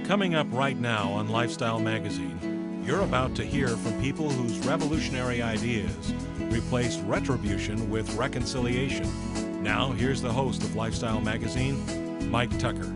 Coming up right now on Lifestyle Magazine, you're about to hear from people whose revolutionary ideas replaced retribution with reconciliation. Now, here's the host of Lifestyle Magazine, Mike Tucker.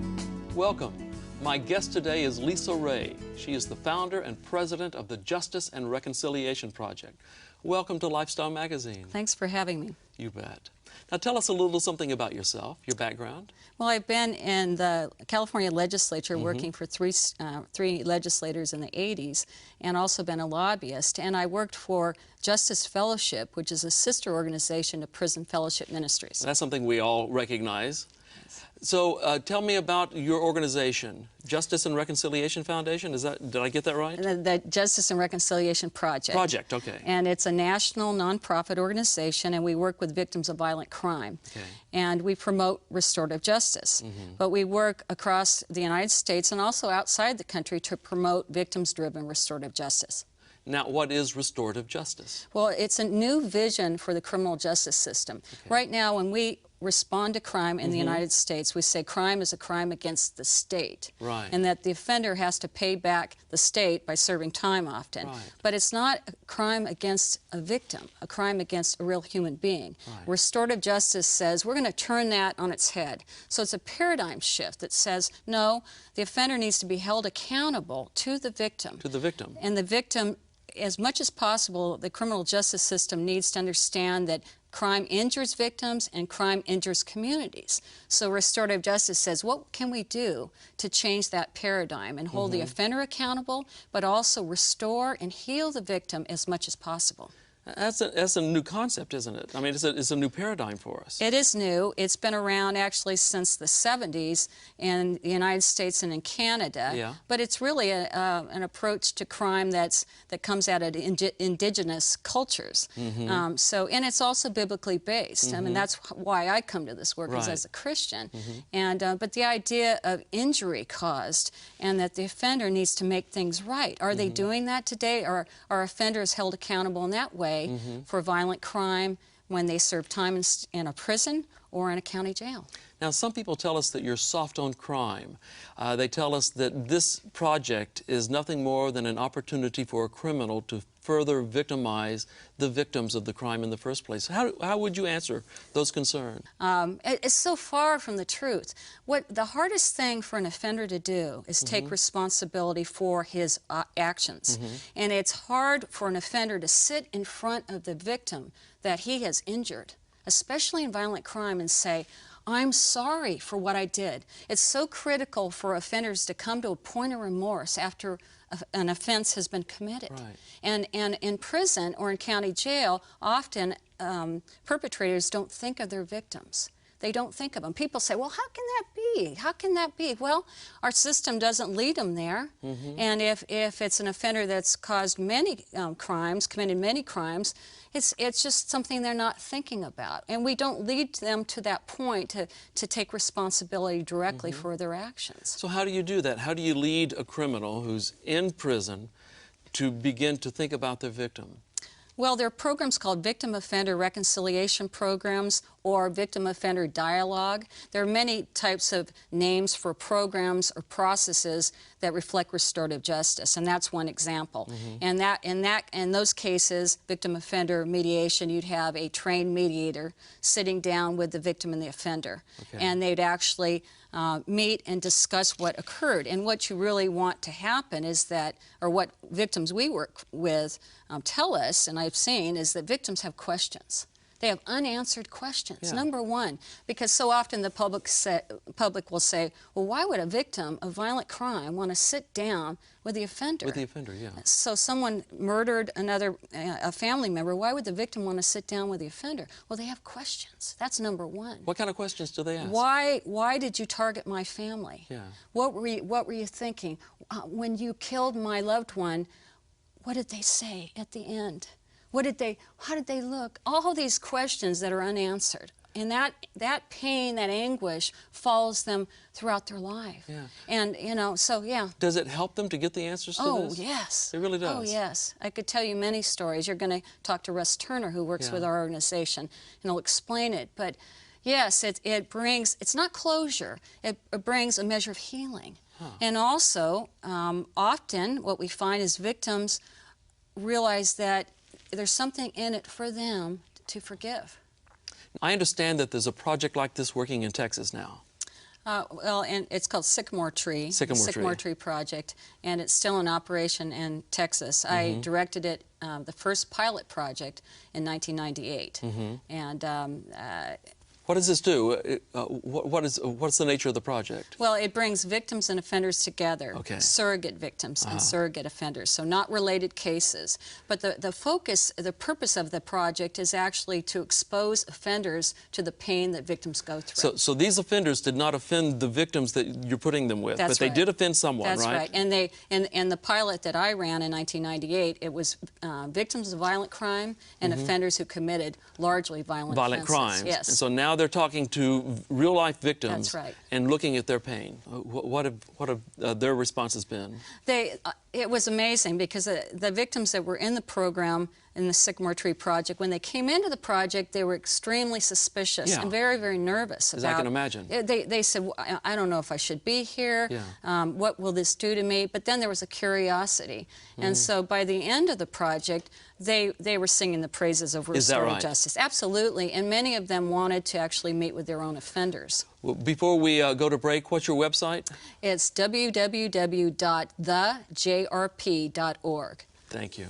Welcome. My guest today is Lisa Ray. She is the founder and president of the Justice and Reconciliation Project. Welcome to Lifestyle Magazine. Thanks for having me. You bet. Now tell us a little something about yourself, your background. Well, I've been in the California legislature working for three legislators in the 80s, and also been a lobbyist. And I worked for Justice Fellowship, which is a sister organization to Prison Fellowship Ministries. That's something we all recognize. So tell me about your organization, Justice and Reconciliation Foundation. Did I get that right? The Justice and Reconciliation Project. Project, okay. And it's a national nonprofit organization, and we work with victims of violent crime. Okay. And we promote restorative justice. But we work across the United States and also outside the country to promote victims-driven restorative justice. Now, what is restorative justice? Well, it's a new vision for the criminal justice system. Okay. Right now, when we respond to crime in the United States, we say crime is a crime against the state. Right. And that the offender has to pay back the state by serving time often. Right. But it's not a crime against a victim, a crime against a real human being. Right. Restorative justice says we're going to turn that on its head. So it's a paradigm shift that says, no, the offender needs to be held accountable to the victim. To the victim. And the victim, as much as possible, the criminal justice system needs to understand that crime injures victims and crime injures communities. So restorative justice says, what can we do to change that paradigm and hold the offender accountable, but also restore and heal the victim as much as possible? That's a new concept, isn't it? I mean, it's a new paradigm for us. It is new. It's been around actually since the 70s in the United States and in Canada. Yeah. But it's really an approach to crime that comes out of indigenous cultures. And it's also biblically based. I mean, that's why I come to this work is as a Christian. And but the idea of injury caused and that the offender needs to make things right. Are they doing that today? Are offenders held accountable in that way? For violent crime when they serve time in a prison or in a county jail. Now, some people tell us that you're soft on crime. They tell us that this project is nothing more than an opportunity for a criminal to further victimize the victims of the crime in the first place. How would you answer those concerns? It's so far from the truth. What the hardest thing for an offender to do is take responsibility for his actions. And it's hard for an offender to sit in front of the victim that he has injured, especially in violent crime, and say, I'm sorry for what I did. It's so critical for offenders to come to a point of remorse after an offense has been committed. Right. And in prison or in county jail, often perpetrators don't think of their victims. They don't think of them. People say, well, how can that be? How can that be? Well, our system doesn't lead them there. And if it's an offender that's caused many crimes, committed many crimes, it's just something they're not thinking about. And we don't lead them to that point to take responsibility directly for their actions. So how do you do that? How do you lead a criminal who's in prison to begin to think about their victim? Well, there are programs called victim offender reconciliation programs or victim offender dialogue. There are many types of names for programs or processes that reflect restorative justice, and that's one example. And in those cases, victim offender mediation, you'd have a trained mediator sitting down with the victim and the offender, and they'd actually meet and discuss what occurred. And what you really want to happen is that, or what victims we work with tell us, and I've seen, is that victims have questions. They have unanswered questions, number one, because so often the public will say, well, why would a victim of violent crime want to sit down with the offender? With the offender, yeah. So someone murdered a family member, why would the victim want to sit down with the offender? Well, they have questions. That's number one. What kind of questions do they ask? Why did you target my family? Yeah. What were you thinking? When you killed my loved one, what did they say at the end? How did they look? All these questions that are unanswered. And that pain, that anguish follows them throughout their life. Yeah. And, so, yeah. Does it help them to get the answers to this? Oh, yes. It really does? Oh, yes. I could tell you many stories. You're going to talk to Russ Turner, who works with our organization, and he'll explain it. But, yes, it brings, it's not closure. It brings a measure of healing. And also, often what we find is victims realize that there's something in it for them to forgive. I understand that there's a project like this working in Texas now. Well, and it's called Sycamore Tree. Sycamore Tree Project, and it's still in operation in Texas. I directed it, the first pilot project, in 1998. And what does this do? What's the nature of the project? well, it brings victims and offenders together, Okay. surrogate victims and surrogate offenders, so not related cases. But the focus, the purpose of the project is actually to expose offenders to the pain that victims go through. So these offenders did not offend the victims that you're putting them with, That's but they right. did offend someone, That's right? right. And they and the pilot that I ran in 1998, it was victims of violent crime and offenders who committed largely violent offenses. Crimes. Yes. And so now they're talking to real-life victims That's right. and looking at their pain. What have their responses been? It was amazing because the victims that were in the program in the Sycamore Tree Project, when they came into the project, they were extremely suspicious Yeah. and very, very nervous. As I can imagine. They said, well, I don't know if I should be here. Yeah. What will this do to me? But then there was a curiosity. And so by the end of the project, they were singing the praises of restorative right? justice. Absolutely. And many of them wanted to actually meet with their own offenders. Well, before we go to break, what's your website? It's www.thejrp.org. Thank you.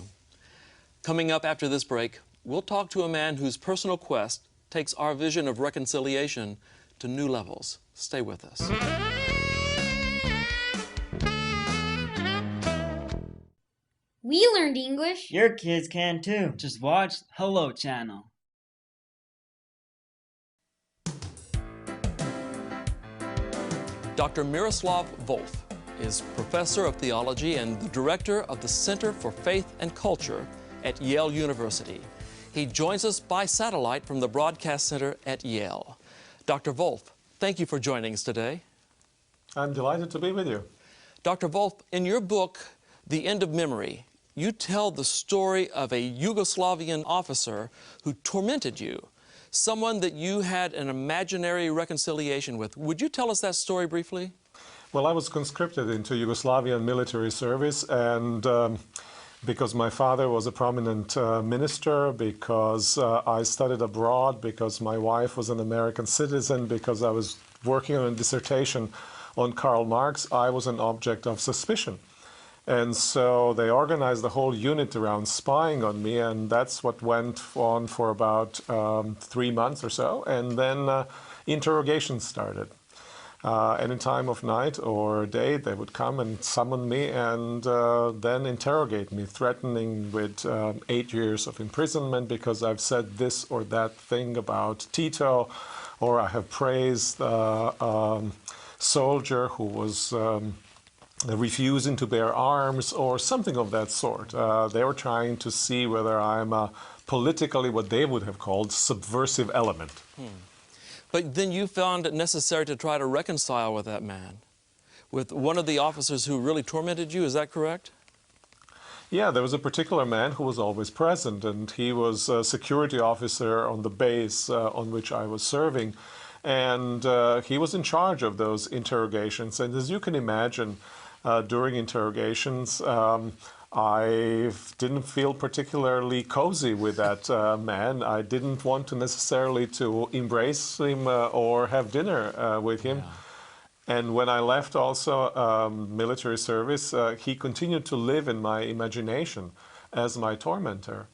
Coming up after this break, we'll talk to a man whose personal quest takes our vision of reconciliation to new levels. Stay with us. We learned English. Your kids can too. Just watch Hello Channel. Dr. Miroslav Volf is professor of theology and the director of the Center for Faith and Culture at Yale University. He joins us by satellite from the Broadcast Center at Yale. Dr. Volf, thank you for joining us today. I'm delighted to be with you. Dr. Volf, in your book, The End of Memory, you tell the story of a Yugoslavian officer who tormented you, someone that you had an imaginary reconciliation with. Would you tell us that story briefly? Well, I was conscripted into Yugoslavian military service, and because my father was a prominent minister, because I studied abroad, because my wife was an American citizen, because I was working on a dissertation on Karl Marx, I was an object of suspicion. And so they organized the whole unit around spying on me, and that's what went on for about 3 months or so. And then interrogations started. Any time of night or day, they would come and summon me and then interrogate me, threatening with 8 years of imprisonment because I've said this or that thing about Tito, or I have praised a soldier who was refusing to bear arms, or something of that sort. They were trying to see whether I'm a politically, what they would have called, subversive element. But then you found it necessary to try to reconcile with that man, with one of the officers who really tormented you, is that correct? Yeah, there was a particular man who was always present, and he was a security officer on the base on which I was serving. And he was in charge of those interrogations. And as you can imagine, during interrogations, I didn't feel particularly cozy with that man. I didn't want to necessarily to embrace him or have dinner with him. Yeah. And when I left also military service, he continued to live in my imagination as my tormentor.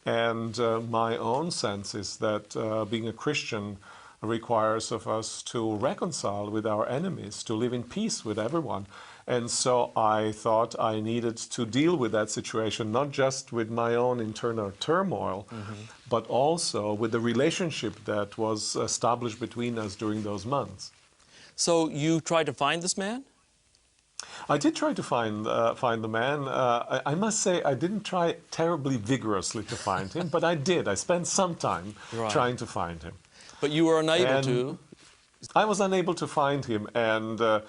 And my own sense is that being a Christian requires of us to reconcile with our enemies, to live in peace with everyone. And so I thought I needed to deal with that situation, not just with my own internal turmoil, but also with the relationship that was established between us during those months. So you tried to find this man? I did try to find the man. I must say I didn't try terribly vigorously to find him, but I did. I spent some time trying to find him. But you were unable to? I was unable to find him, and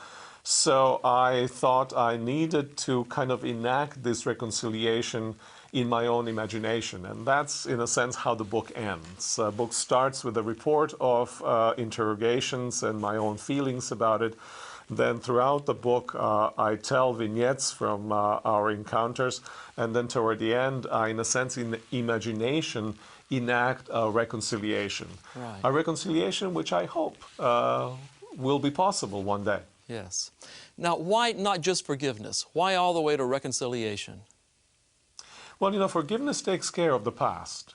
so I thought I needed to kind of enact this reconciliation in my own imagination. And that's, in a sense, how the book ends. The book starts with a report of interrogations and my own feelings about it. Then throughout the book, I tell vignettes from our encounters, and then toward the end, in a sense, in imagination, enact a reconciliation. Right. A reconciliation which I hope will be possible one day. Yes. Now, why not just forgiveness? Why all the way to reconciliation? Well, you know, forgiveness takes care of the past,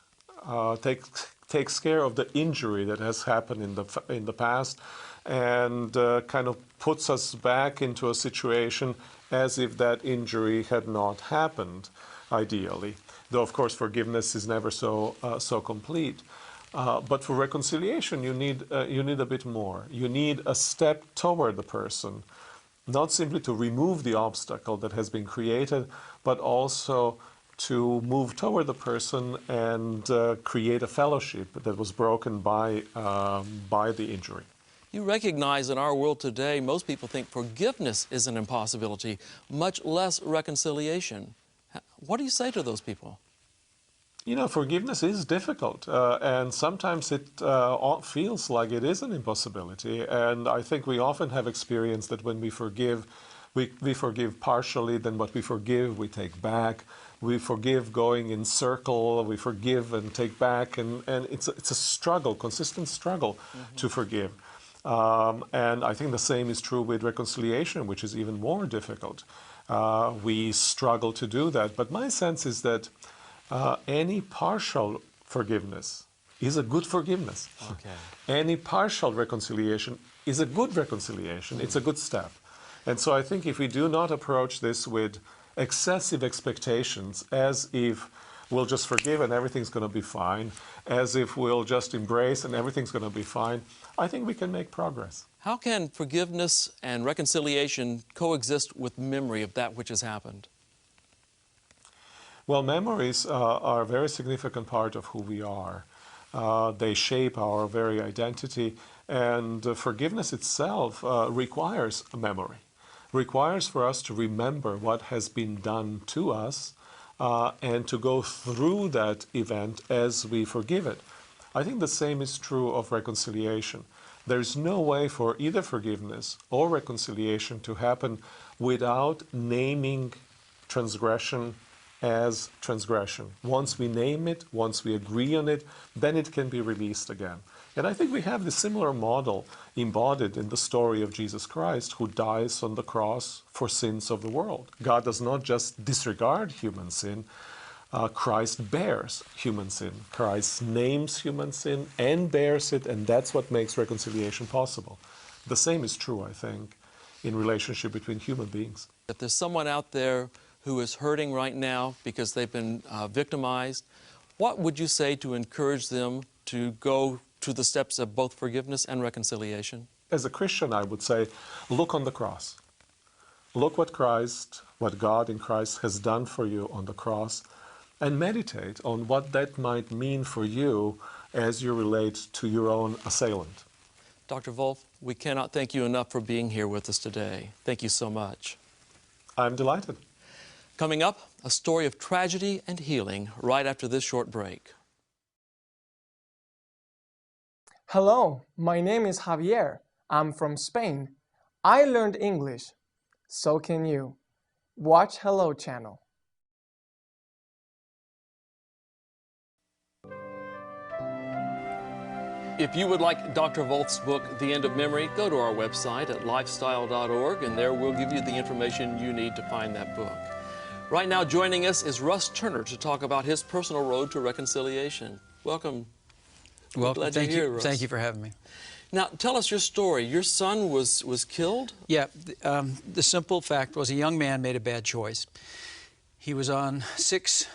takes care of the injury that has happened in the past, and kind of puts us back into a situation as if that injury had not happened, ideally. Though, of course, forgiveness is never so complete. But for reconciliation, you need a bit more. You need a step toward the person, not simply to remove the obstacle that has been created, but also to move toward the person and create a fellowship that was broken by the injury. You recognize in our world today, most people think forgiveness is an impossibility, much less reconciliation. What do you say to those people? You know, forgiveness is difficult, and sometimes it feels like it is an impossibility. And I think we often have experienced that when we forgive, we forgive partially, then what we forgive we take back. We forgive going in circle, we forgive and take back, and it's a struggle, consistent struggle to forgive. And I think the same is true with reconciliation, which is even more difficult. We struggle to do that, but my sense is that any partial forgiveness is a good forgiveness. Okay. Any partial reconciliation is a good reconciliation. It's a good step. And so I think if we do not approach this with excessive expectations, as if we'll just forgive and everything's going to be fine, as if we'll just embrace and everything's going to be fine, I think we can make progress. How can forgiveness and reconciliation coexist with memory of that which has happened? Well, memories are a very significant part of who we are. They shape our very identity, and forgiveness itself requires a memory, requires for us to remember what has been done to us and to go through that event as we forgive it. I think the same is true of reconciliation. There's no way for either forgiveness or reconciliation to happen without naming transgression as transgression. Once we name it, once we agree on it, then it can be released again. And I think we have this similar model embodied in the story of Jesus Christ, who dies on the cross for sins of the world. God does not just disregard human sin, Christ bears human sin. Christ names human sin and bears it, and that's what makes reconciliation possible. The same is true, I think, in relationship between human beings. If there's someone out there who is hurting right now because they've been victimized, what would you say to encourage them to go to the steps of both forgiveness and reconciliation? As a Christian, I would say, look on the cross. Look what God in Christ has done for you on the cross, and meditate on what that might mean for you as you relate to your own assailant. Dr. Wolf, we cannot thank you enough for being here with us today. Thank you so much. I'm delighted. Coming up, a story of tragedy and healing right after this short break. Hello, my name is Javier. I'm from Spain. I learned English. So can you. Watch Hello Channel. If you would like Dr. Wolf's book, The End of Memory, go to our website at lifestyle.org, and there we'll give you the information you need to find that book. Right now joining us is Russ Turner to talk about his personal road to reconciliation. Welcome. Welcome. Glad Thank you're here, you. Russ. Thank you for having me. Now, tell us your story. Your son was killed? Yeah, the simple fact was a young man made a bad choice. He was on 6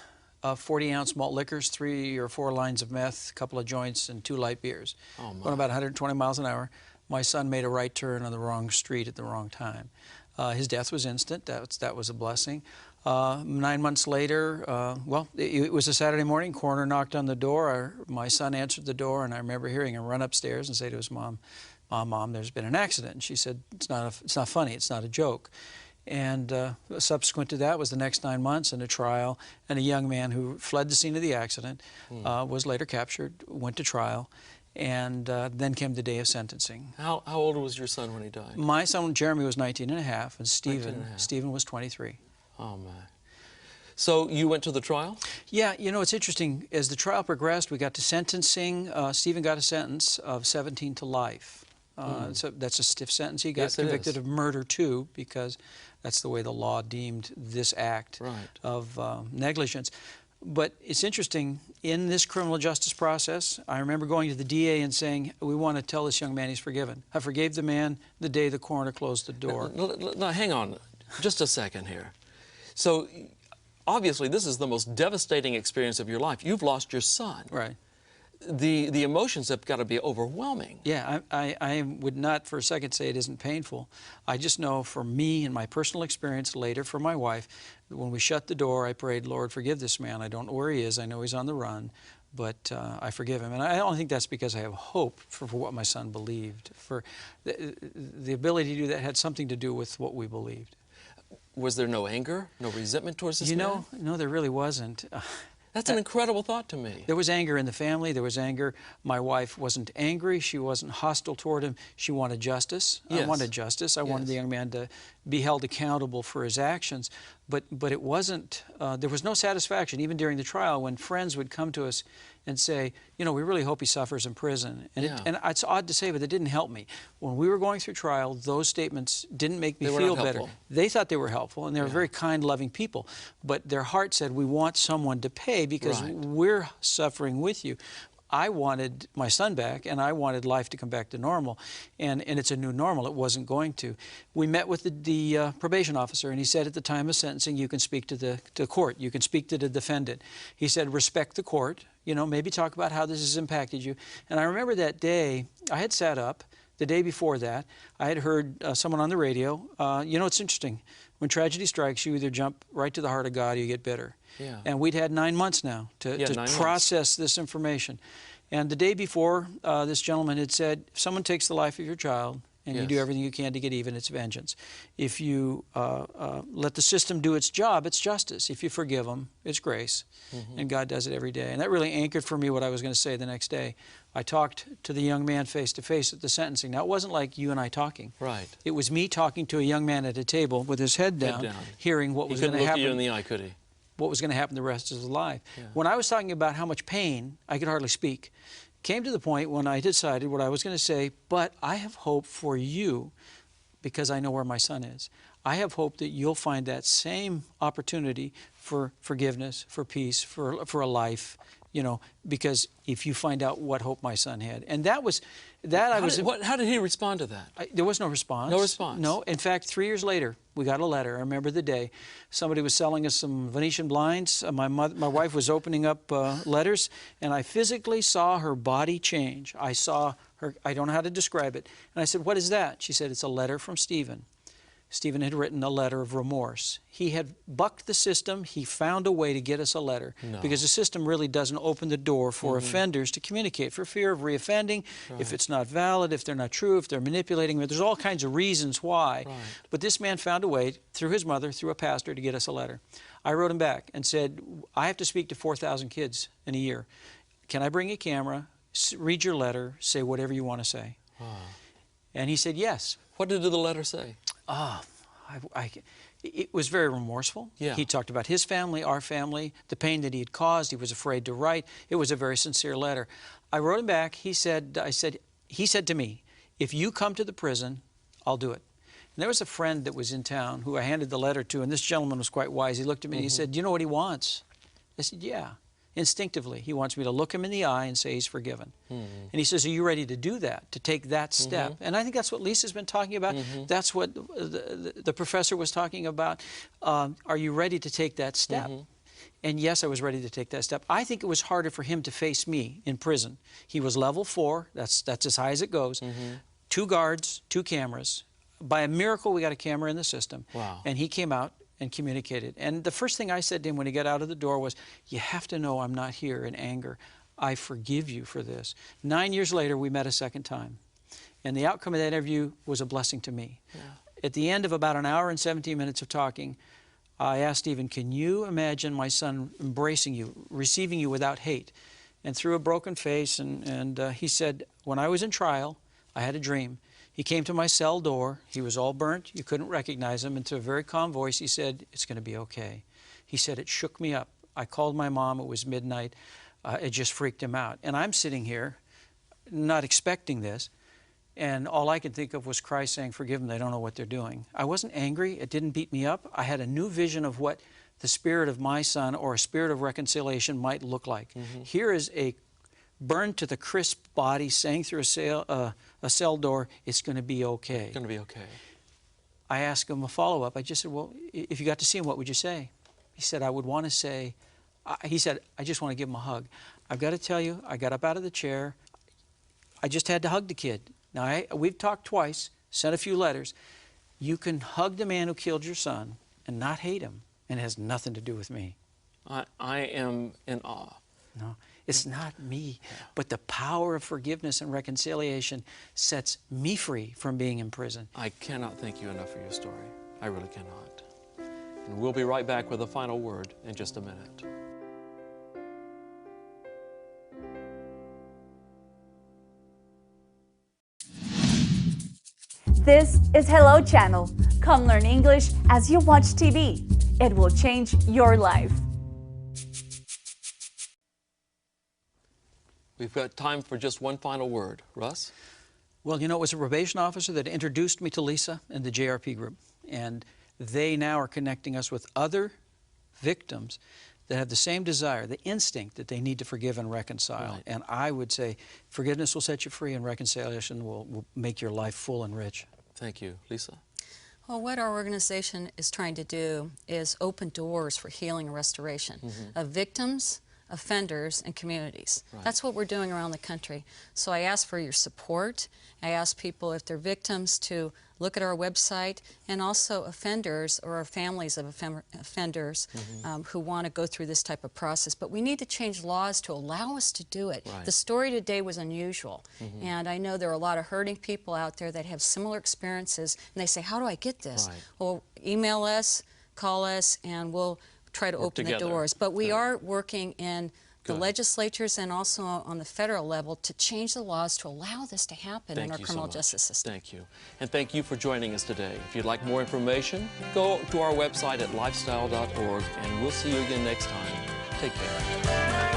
40-ounce malt liquors, 3 or 4 lines of meth, a couple of joints, and 2 light beers. Oh, my. Going about 120 miles an hour. My son made a right turn on the wrong street at the wrong time. His death was instant. That was a blessing. 9 months later, well, it was a Saturday morning. Coroner knocked on the door. My son answered the door, and I remember hearing him run upstairs and say to his mom, "Mom, there's been an accident." And she said, "It's not funny. It's not a joke." And subsequent to that was the next 9 months and a trial, and a young man who fled the scene of the accident was later captured, went to trial, And then came the day of sentencing. How old was your son when he died? My son, Jeremy, was 19 and a half, and 19 and a half. Stephen was 23. Oh, my. So you went to the trial? Yeah, you know, it's interesting. As the trial progressed, we got to sentencing. Stephen got a sentence of 17 to life. So that's a stiff sentence. He got Yes, it convicted is. of murder, too, because that's the way the law deemed this act Right. of negligence. But it's interesting, in this criminal justice process, I remember going to the DA and saying, we want to tell this young man he's forgiven. I forgave the man the day the coroner closed the door. Now, hang on just a second here. So, obviously, this is the most devastating experience of your life. You've lost your son. Right. The emotions have got to be overwhelming. Yeah, I would not for a second say it isn't painful. I just know for me and my personal experience later for my wife, when we shut the door, I prayed, Lord, forgive this man. I don't know where he is. I know he's on the run, but I forgive him. And I don't think that's because I have hope for what my son believed. For the ability to do that had something to do with what we believed. Was there no anger, no resentment towards this man? You know, no, there really wasn't. That's an incredible thought to me. There was anger in the family. There was anger. My wife wasn't angry. She wasn't hostile toward him. She wanted justice. Yes. I wanted justice. I wanted the young man to be held accountable for his actions. But it wasn't, there was no satisfaction, even during the trial, when friends would come to us and say, you know, we really hope he suffers in prison. And, and it's odd to say, but it didn't help me. When we were going through trial, those statements didn't make me feel better. They thought they were helpful, and they were very kind, loving people. But their heart said, we want someone to pay because we're suffering with you. I wanted my son back, and I wanted life to come back to normal. And it's a new normal. It wasn't going to. We met with the probation officer, and he said at the time of sentencing, you can speak to the court. You can speak to the defendant. He said, respect the court. You know, maybe talk about how this has impacted you. And I remember that day, I had sat up. The day before that, I had heard someone on the radio. You know, it's interesting. When tragedy strikes, you either jump right to the heart of God or you get bitter. Yeah. And we'd had 9 months now to process this information. And the day before, this gentleman had said, if someone takes the life of your child and you do everything you can to get even, it's vengeance. If you let the system do its job, it's justice. If you forgive them, it's grace. And God does it every day. And that really anchored for me what I was going to say the next day. I talked to the young man face to face at the sentencing. Now, it wasn't like you and I talking. Right. It was me talking to a young man at a table with his head down. Hearing what was going to happen. He couldn't look you in the eye, could he? What was going to happen the rest of his life. When I was talking about how much pain, I could hardly speak. Came to the point when I decided what I was going to say, but I have hope for you because I know where my son is. I have hope that you'll find that same opportunity for forgiveness, for peace, for a life, you know, because if you find out what hope my son had. And that was, how did he respond to that? There was no response. No response? No. In fact, 3 years later, we got a letter. I remember the day. Somebody was selling us some Venetian blinds. My wife was opening up letters, and I physically saw her body change. I saw her, I don't know how to describe it. And I said, what is that? She said, it's a letter from Stephen. Stephen had written a letter of remorse. He had bucked the system. He found a way to get us a letter because the system really doesn't open the door for offenders to communicate for fear of reoffending, if it's not valid, if they're not true, if they're manipulating. There's all kinds of reasons why. But this man found a way, through his mother, through a pastor, to get us a letter. I wrote him back and said, I have to speak to 4,000 kids in a year. Can I bring a camera, read your letter, say whatever you want to say? And he said yes. What did the letter say? It was very remorseful. He talked about his family, our family, the pain that he had caused. He was afraid to write. It was a very sincere letter. I wrote him back. He said to me, if you come to the prison, I'll do it. And there was a friend that was in town who I handed the letter to, and this gentleman was quite wise. He looked at me and he said, do you know what he wants? I said, yeah. Instinctively, he wants me to look him in the eye and say he's forgiven. And he says, are you ready to do that, to take that step? And I think that's what Lisa's been talking about. That's what the professor was talking about. Are you ready to take that step? And yes, I was ready to take that step. I think it was harder for him to face me in prison. He was level 4. That's as high as it goes. 2 guards, 2 cameras. By a miracle, we got a camera in the system. And he came out and communicated. And the first thing I said to him when he got out of the door was, you have to know I'm not here in anger. I forgive you for this. 9 years later, we met a second time. And the outcome of that interview was a blessing to me. At the end of about an hour and 17 minutes of talking, I asked Stephen, can you imagine my son embracing you, receiving you without hate? and threw a broken face, and he said, when I was in trial, I had a dream. He came to my cell door. He was all burnt. You couldn't recognize him. And to a very calm voice, he said, it's going to be okay. He said, it shook me up. I called my mom. It was midnight. It just freaked him out. And I'm sitting here not expecting this. And all I could think of was Christ saying, forgive them, they don't know what they're doing. I wasn't angry. It didn't beat me up. I had a new vision of what the spirit of my son or a spirit of reconciliation might look like. Here is a burned to the crisp body saying through a cell door, it's going to be okay. It's going to be okay. I asked him a follow-up. I just said, well, if you got to see him, what would you say? He said, I would want to say, he said, I just want to give him a hug. I've got to tell you, I got up out of the chair. I just had to hug the kid. Now, we've talked twice, sent a few letters. You can hug the man who killed your son and not hate him, and it has nothing to do with me. I am in awe. No, it's not me, but the power of forgiveness and reconciliation sets me free from being in prison. I cannot thank you enough for your story. I really cannot. And we'll be right back with a final word in just a minute. This is Hello Channel. Come learn English as you watch TV. It will change your life. We've got time for just one final word. Russ? Well, you know, it was a probation officer that introduced me to Lisa and the JRP group, and they now are connecting us with other victims that have the same desire, the instinct that they need to forgive and reconcile. Right. And I would say forgiveness will set you free and reconciliation will make your life full and rich. Thank you. Lisa? Well, what our organization is trying to do is open doors for healing and restoration of victims, offenders, and communities. Right. That's what we're doing around the country. So I ask for your support. I ask people, if they're victims, to look at our website, and also offenders or families of offenders who want to go through this type of process. But we need to change laws to allow us to do it. Right. The story today was unusual, and I know there are a lot of hurting people out there that have similar experiences, and they say, how do I get this? Right. Well, email us, call us, and we'll try to Work open together. the doors. But we Right. are working in the Good. legislatures and also on the federal level to change the laws to allow this to happen in our Thank you criminal so much. justice system. Thank you. And thank you for joining us today. If you'd like more information, go to our website at lifestyle.org, and we'll see you again next time. Take care.